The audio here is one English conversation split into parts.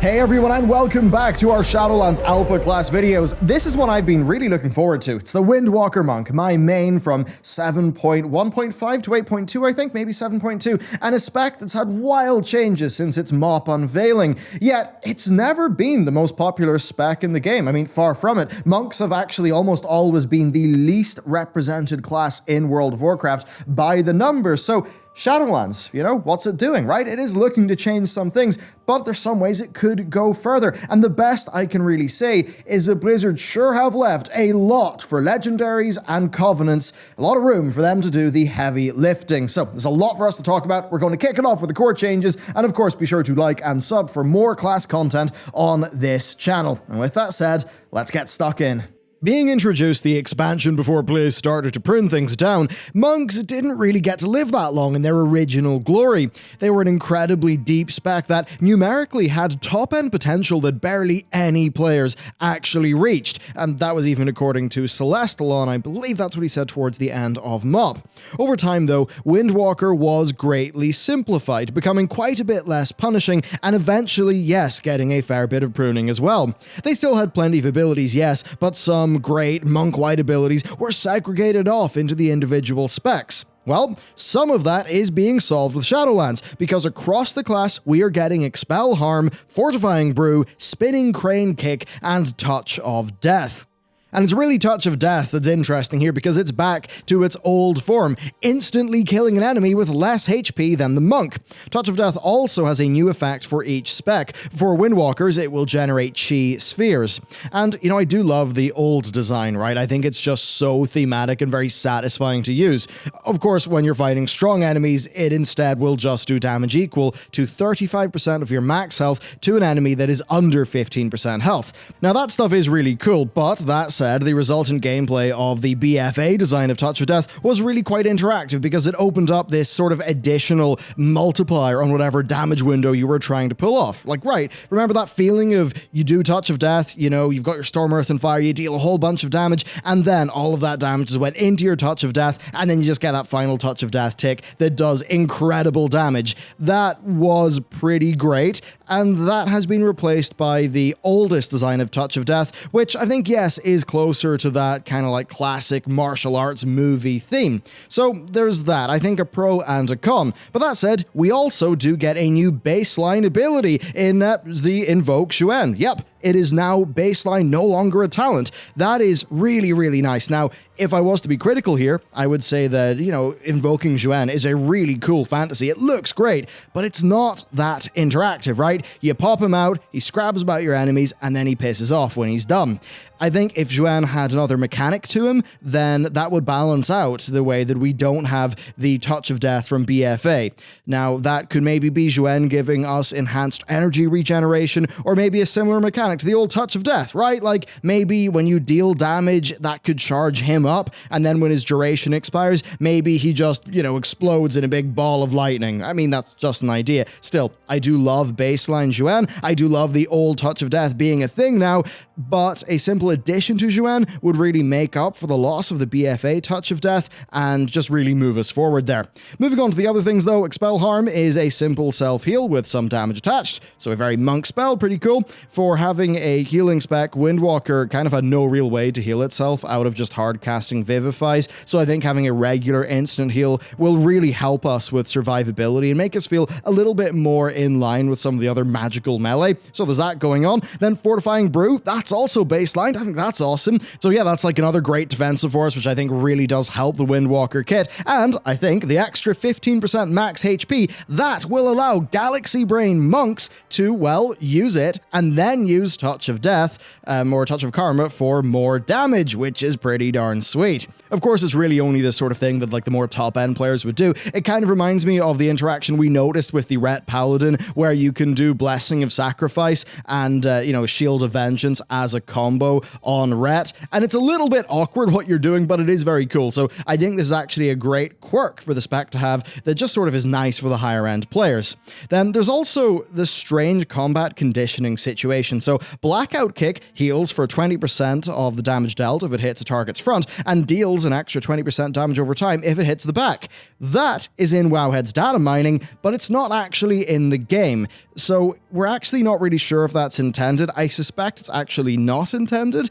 Hey everyone, and welcome back to our Shadowlands Alpha class videos. This is one I've been really looking forward to. It's the Windwalker monk, my main from 7.1.5 to 8.2, I think, maybe 7.2, and a spec that's had wild changes since its mop unveiling. Yet, it's never been the most popular spec in the game. I mean, far from it. Monks have actually almost always been the least represented class in World of Warcraft by the numbers, so Shadowlands, you know, what's it doing, right? It is looking to change some things, but there's some ways it could go further. And the best I can really say is that Blizzard sure have left a lot for legendaries and covenants, a lot of room for them to do the heavy lifting. So there's a lot for us to talk about. We're going to kick it off with the core changes, and of course be sure to like and sub for more class content on this channel. And with that said, let's get stuck in. Being introduced the expansion before Blizz started to prune things down, monks didn't really get to live that long in their original glory. They were an incredibly deep spec that numerically had top-end potential that barely any players actually reached, and that was even according to Celestial, and I believe that's what he said towards the end of MOP. Over time though, Windwalker was greatly simplified, becoming quite a bit less punishing, and eventually, yes, getting a fair bit of pruning as well. They still had plenty of abilities, yes, but some great monk-wide abilities were segregated off into the individual specs. Well, some of that is being solved with Shadowlands, because across the class we are getting Expel Harm, Fortifying Brew, Spinning Crane Kick, and Touch of Death. And it's really Touch of Death that's interesting here because it's back to its old form, instantly killing an enemy with less HP than the monk. Touch of Death also has a new effect for each spec. For Windwalkers, it will generate chi spheres. And, you know, I do love the old design, right? I think it's just so thematic and very satisfying to use. Of course, when you're fighting strong enemies, it instead will just do damage equal to 35% of your max health to an enemy that is under 15% health. Now, that stuff is really cool, but that said, the resultant gameplay of the BFA design of Touch of Death was really quite interactive because it opened up this sort of additional multiplier on whatever damage window you were trying to pull off. Like, right, remember that feeling of you do Touch of Death, you know, you've got your Storm, Earth, and Fire, you deal a whole bunch of damage, and then all of that damage just went into your Touch of Death, and then you just get that final Touch of Death tick that does incredible damage. That was pretty great, and that has been replaced by the oldest design of Touch of Death, which I think, yes, is closer to that kind of like classic martial arts movie theme. So there's that, I think a pro and a con. But that said, we also do get a new baseline ability in the Invoke Xuen. Yep, it is now baseline, no longer a talent. That is really, really nice. Now, if I was to be critical here, I would say that, you know, Invoking Xuen is a really cool fantasy. It looks great, but it's not that interactive, right? You pop him out, he scrabs about your enemies, and then he pisses off when he's done. I think if Xuen had another mechanic to him, then that would balance out the way that we don't have the Touch of Death from BFA. Now, that could maybe be Xuen giving us enhanced energy regeneration, or maybe a similar mechanic to the old Touch of Death, right? Like, maybe when you deal damage, that could charge him up, and then when his duration expires, maybe he just, you know, explodes in a big ball of lightning. I mean, that's just an idea. Still, I do love baseline Xuen. I do love the old Touch of Death being a thing now, but a simple addition to Xuen would really make up for the loss of the BFA Touch of Death and just really move us forward there. Moving on to the other things though, Expel Harm is a simple self-heal with some damage attached, so a very monk spell, pretty cool. For having a healing spec, Windwalker kind of had no real way to heal itself out of just hard casting Vivifies, so I think having a regular instant heal will really help us with survivability and make us feel a little bit more in line with some of the other magical melee, so there's that going on. Then Fortifying Brew, that's also baseline. I think that's awesome. So yeah, that's like another great defensive force, which I think really does help the Windwalker kit. And I think the extra 15% max HP, that will allow Galaxy Brain monks to, well, use it and then use Touch of Death or Touch of Karma for more damage, which is pretty darn sweet. Of course, it's really only this sort of thing that like the more top-end players would do. It kind of reminds me of the interaction we noticed with the Ret Paladin, where you can do Blessing of Sacrifice and, you know, Shield of Vengeance as a combo on Ret, and it's a little bit awkward what you're doing, but it is very cool. So I think this is actually a great quirk for the spec to have that just sort of is nice for the higher end players. Then there's also this strange combat conditioning situation. So So Blackout Kick heals for 20% of the damage dealt if it hits a target's front, and deals an extra 20% damage over time if it hits the back. That is in Wowhead's data mining, but it's not actually in the game. So we're actually not really sure if that's intended. I suspect it's actually not intended.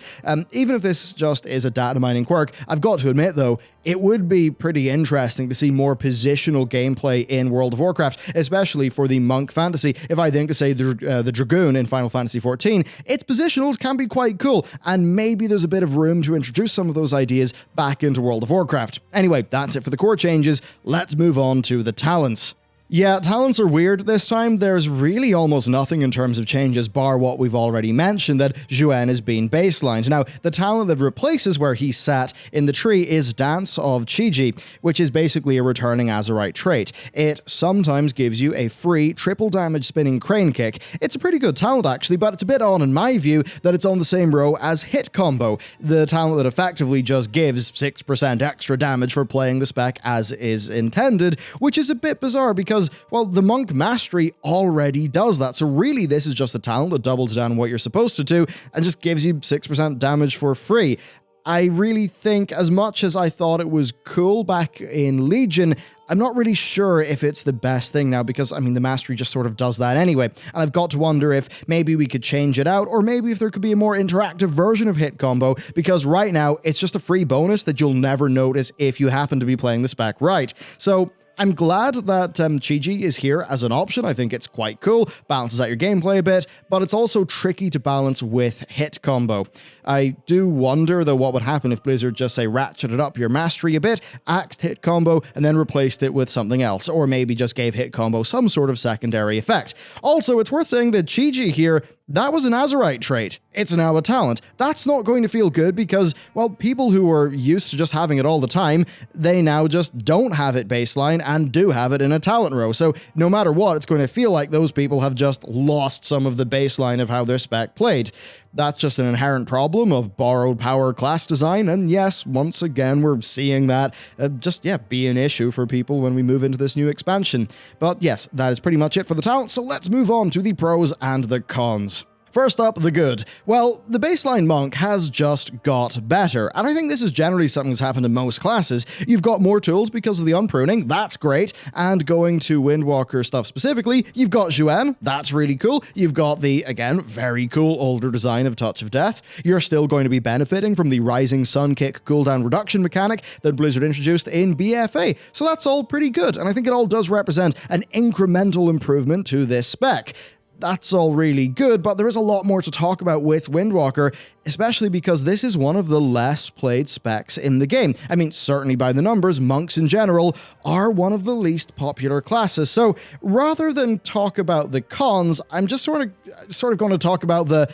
Even if this just is a data mining quirk, I've got to admit though, it would be pretty interesting to see more positional gameplay in World of Warcraft, especially for the monk fantasy. If I think to say the Dragoon in Final Fantasy XIV, its positionals can be quite cool, and maybe there's a bit of room to introduce some of those ideas back into World of Warcraft. Anyway, that's it for the core changes. Let's move on to the talents. Yeah, talents are weird this time. There's really almost nothing in terms of changes bar what we've already mentioned, that Zhuan is being baselined. Now, the talent that replaces where he sat in the tree is Dance of Chiji, which is basically a returning Azerite trait. It sometimes gives you a free triple damage spinning crane kick. It's a pretty good talent actually, but it's a bit odd in my view that it's on the same row as Hit Combo, the talent that effectively just gives 6% extra damage for playing the spec as is intended, which is a bit bizarre because, well, the Monk Mastery already does that, so really this is just a talent that doubles down on what you're supposed to do and just gives you 6% damage for free. I really think, as much as I thought it was cool back in Legion, I'm not really sure if it's the best thing now because, I mean, the Mastery just sort of does that anyway, and I've got to wonder if maybe we could change it out, or maybe if there could be a more interactive version of Hit Combo, because right now it's just a free bonus that you'll never notice if you happen to be playing the spec right. So I'm glad that Chiji is here as an option. I think it's quite cool, balances out your gameplay a bit, but it's also tricky to balance with Hit Combo. I do wonder, though, what would happen if Blizzard just, say, ratcheted up your mastery a bit, axed Hit Combo, and then replaced it with something else, or maybe just gave Hit Combo some sort of secondary effect. Also, it's worth saying that Chiji here, that was an Azerite trait. It's now a talent. That's not going to feel good because, well, people who are used to just having it all the time, they now just don't have it baseline and do have it in a talent row. So no matter what, it's going to feel like those people have just lost some of the baseline of how their spec played. That's just an inherent problem of borrowed power class design, and yes, once again, we're seeing that be an issue for people when we move into this new expansion. But yes, that is pretty much it for the talents, so let's move on to the pros and the cons. First up, the good. Well, the baseline monk has just got better, and I think this is generally something that's happened in most classes. You've got more tools because of the unpruning, that's great, and going to Windwalker stuff specifically, you've got Zhuan, that's really cool. You've got the, again, very cool older design of Touch of Death. You're still going to be benefiting from the Rising Sun Kick cooldown reduction mechanic that Blizzard introduced in BFA, so that's all pretty good, and I think it all does represent an incremental improvement to this spec. That's all really good, but there is a lot more to talk about with Windwalker, especially because this is one of the less played specs in the game. I mean, certainly by the numbers, monks in general are one of the least popular classes. So rather than talk about the cons, I'm just sort of going to talk about the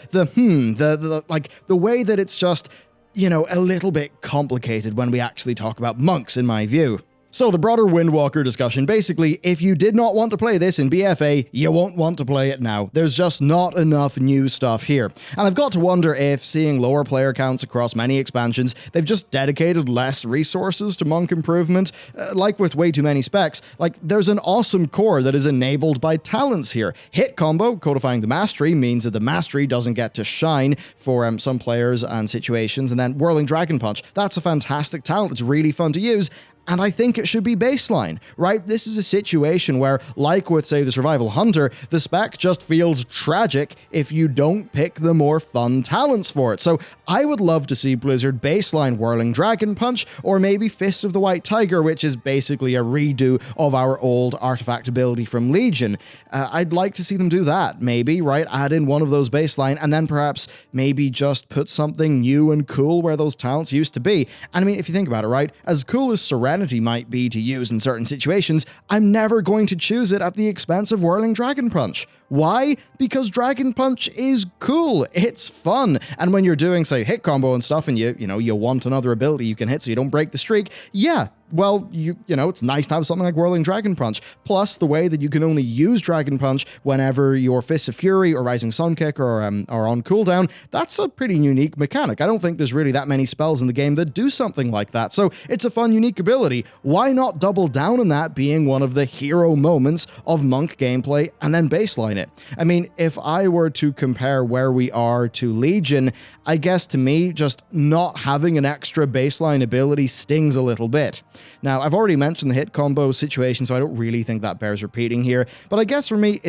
way that it's just, you know, a little bit complicated when we actually talk about monks, in my view. So the broader Windwalker discussion, basically, if you did not want to play this in BFA, you won't want to play it now. There's just not enough new stuff here. And I've got to wonder if, seeing lower player counts across many expansions, they've just dedicated less resources to monk improvement. Like with way too many specs, like there's an awesome core that is enabled by talents here. Hit Combo, codifying the mastery, means that the mastery doesn't get to shine for some players and situations. And then Whirling Dragon Punch, that's a fantastic talent. It's really fun to use. And I think it should be baseline, right? This is a situation where, like with, say, the Survival Hunter, the spec just feels tragic if you don't pick the more fun talents for it. So I would love to see Blizzard baseline Whirling Dragon Punch, or maybe Fist of the White Tiger, which is basically a redo of our old artifact ability from Legion. I'd like to see them do that, maybe, right? Add in one of those baseline, and then perhaps maybe just put something new and cool where those talents used to be. And I mean, if you think about it, right? As cool as Serenity might be to use in certain situations, I'm never going to choose it at the expense of Whirling Dragon Punch. Why? Because Dragon Punch is cool, it's fun, and when you're doing, say, Hit Combo and stuff, and you want another ability you can hit so you don't break the streak, yeah, well, you know, it's nice to have something like Whirling Dragon Punch. Plus, the way that you can only use Dragon Punch whenever your Fists of Fury or Rising Sun Kick are on cooldown, that's a pretty unique mechanic. I don't think there's really that many spells in the game that do something like that, so it's a fun, unique ability. Why not double down on that being one of the hero moments of Monk gameplay and then baseline it? I mean, if I were to compare where we are to Legion, I guess to me, just not having an extra baseline ability stings a little bit. Now, I've already mentioned the hit combo situation, so I don't really think that bears repeating here, but I guess for me,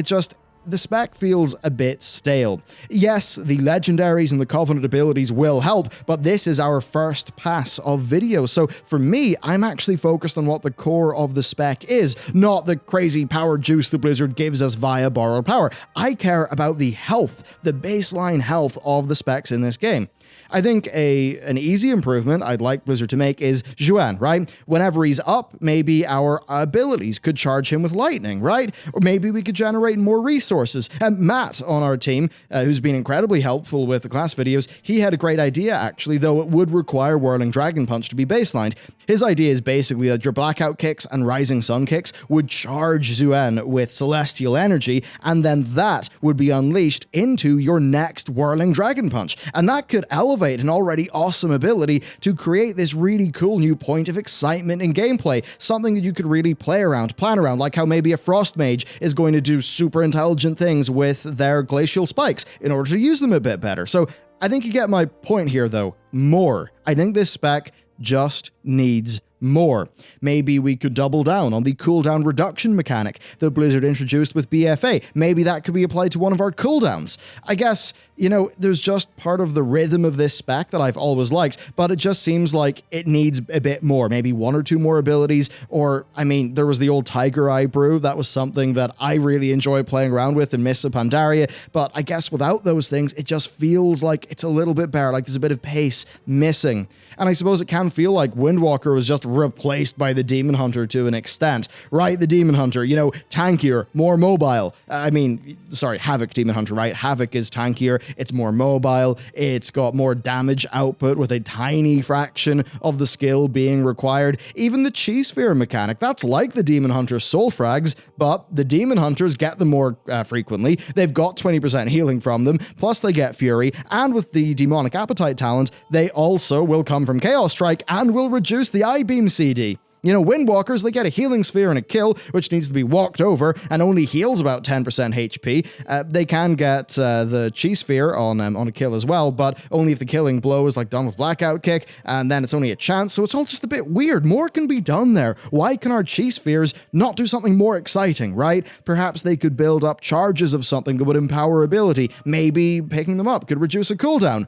the spec feels a bit stale. Yes, the legendaries and the Covenant abilities will help, but this is our first pass of video, so for me, I'm actually focused on what the core of the spec is, not the crazy power juice the Blizzard gives us via borrowed power. I care about the health, the baseline health of the specs in this game. I think an easy improvement I'd like Blizzard to make is Juan, right? Whenever he's up, maybe our abilities could charge him with lightning, right? Or maybe we could generate more resources. And Matt on our team, who's been incredibly helpful with the class videos, he had a great idea actually, though it would require Whirling Dragon Punch to be baselined. His idea is basically that your Blackout kicks and Rising Sun kicks would charge Zuan with celestial energy, and then that would be unleashed into your next Whirling Dragon Punch. And that could elevate an already awesome ability to create this really cool new point of excitement in gameplay, something that you could really play around, plan around, like how maybe a Frost Mage is going to do super intelligent things with their glacial spikes in order to use them a bit better. So I think you get my point here though, more. I think this spec just needs more. Maybe we could double down on the cooldown reduction mechanic that Blizzard introduced with BFA. Maybe that could be applied to one of our cooldowns. I guess, you know, there's just part of the rhythm of this spec that I've always liked, but it just seems like it needs a bit more. Maybe one or two more abilities, or, I mean, there was the old Tiger Eye brew. That was something that I really enjoy playing around with in Mists of Pandaria, but I guess without those things, it just feels like it's a little bit bare, like there's a bit of pace missing. And I suppose it can feel like Windwalker was just replaced by the Demon Hunter to an extent, right? The Demon Hunter, you know, tankier, more mobile. Havoc Demon Hunter, right? Havoc is tankier, it's more mobile, it's got more damage output with a tiny fraction of the skill being required. Even the Chi Sphere mechanic, that's like the Demon Hunter soul frags, but the Demon Hunters get them more frequently. They've got 20% healing from them, plus they get Fury, and with the Demonic Appetite talent, they also will come from Chaos Strike and will reduce the I-Beam CD. You know, Windwalkers, they get a healing sphere and a kill, which needs to be walked over and only heals about 10% HP. They can get the Chi Sphere on a kill as well, but only if the killing blow is like done with Blackout Kick, and then it's only a chance, so it's all just a bit weird. More can be done there. Why can our Chi Spheres not do something more exciting, right? Perhaps they could build up charges of something that would empower ability. Maybe picking them up could reduce a cooldown.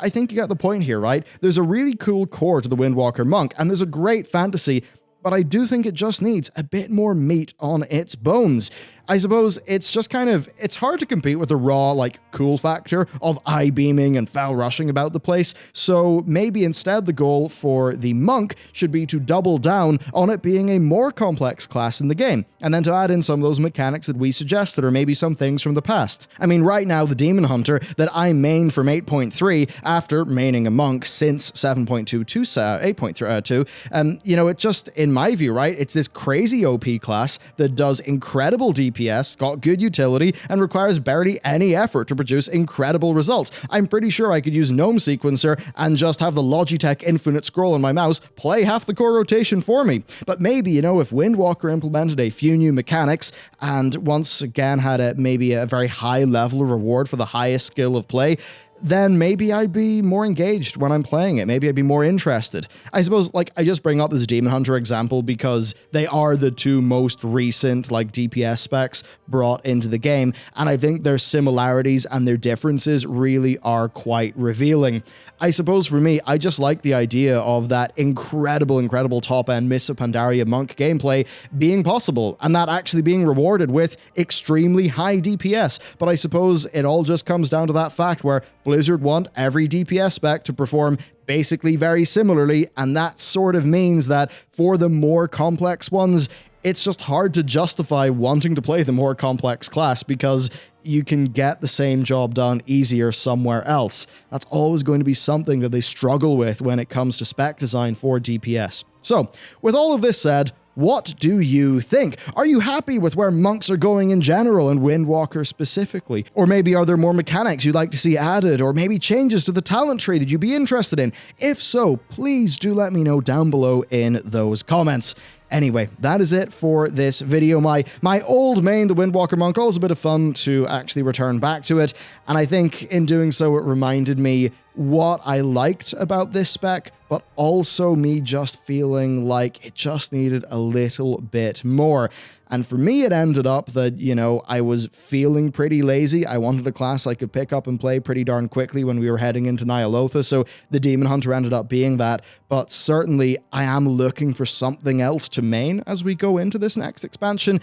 I think you get the point here, right? There's a really cool core to the Windwalker Monk, and there's a great fantasy, but I do think it just needs a bit more meat on its bones. I suppose it's just it's hard to compete with the raw, like, cool factor of I-beaming and foul rushing about the place, so maybe instead the goal for the Monk should be to double down on it being a more complex class in the game, and then to add in some of those mechanics that we suggested, or maybe some things from the past. I mean, right now, the Demon Hunter that I main from 8.3, after maining a Monk since 7.2 to 8.2, you know, it just, in my view, right, it's this crazy OP class that does incredible DPS, got good utility, and requires barely any effort to produce incredible results. I'm pretty sure I could use Gnome Sequencer and just have the Logitech Infinite Scroll on my mouse play half the core rotation for me. But maybe, you know, if Windwalker implemented a few new mechanics and once again had maybe a very high level of reward for the highest skill of play, then maybe I'd be more engaged when I'm playing it. Maybe I'd be more interested. I suppose, like, I just bring up this Demon Hunter example because they are the two most recent, like, DPS specs brought into the game, and I think their similarities and their differences really are quite revealing. I suppose for me, I just like the idea of that incredible top-end Mists of Pandaria Monk gameplay being possible, and that actually being rewarded with extremely high DPS. But I suppose it all just comes down to that fact where Blizzard want every DPS spec to perform basically very similarly, and that sort of means that for the more complex ones, it's just hard to justify wanting to play the more complex class because you can get the same job done easier somewhere else. That's always going to be something that they struggle with when it comes to spec design for DPS. So, with all of this said, what do you think? Are you happy with where monks are going in general and Windwalker specifically? Or maybe are there more mechanics you'd like to see added, or maybe changes to the talent tree that you'd be interested in? If so, please do let me know down below in those comments. Anyway, that is it for this video. My old main, the Windwalker Monk, always a bit of fun to actually return back to it, and I think in doing so it reminded me what I liked about this spec, but also me just feeling like it just needed a little bit more. And for me, it ended up that, you know, I was feeling pretty lazy. I wanted a class I could pick up and play pretty darn quickly when we were heading into Nyalotha, so the Demon Hunter ended up being that. But certainly, I am looking for something else to main as we go into this next expansion.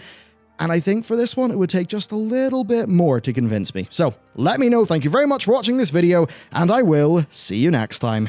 And I think for this one, it would take just a little bit more to convince me. So let me know. Thank you very much for watching this video, and I will see you next time.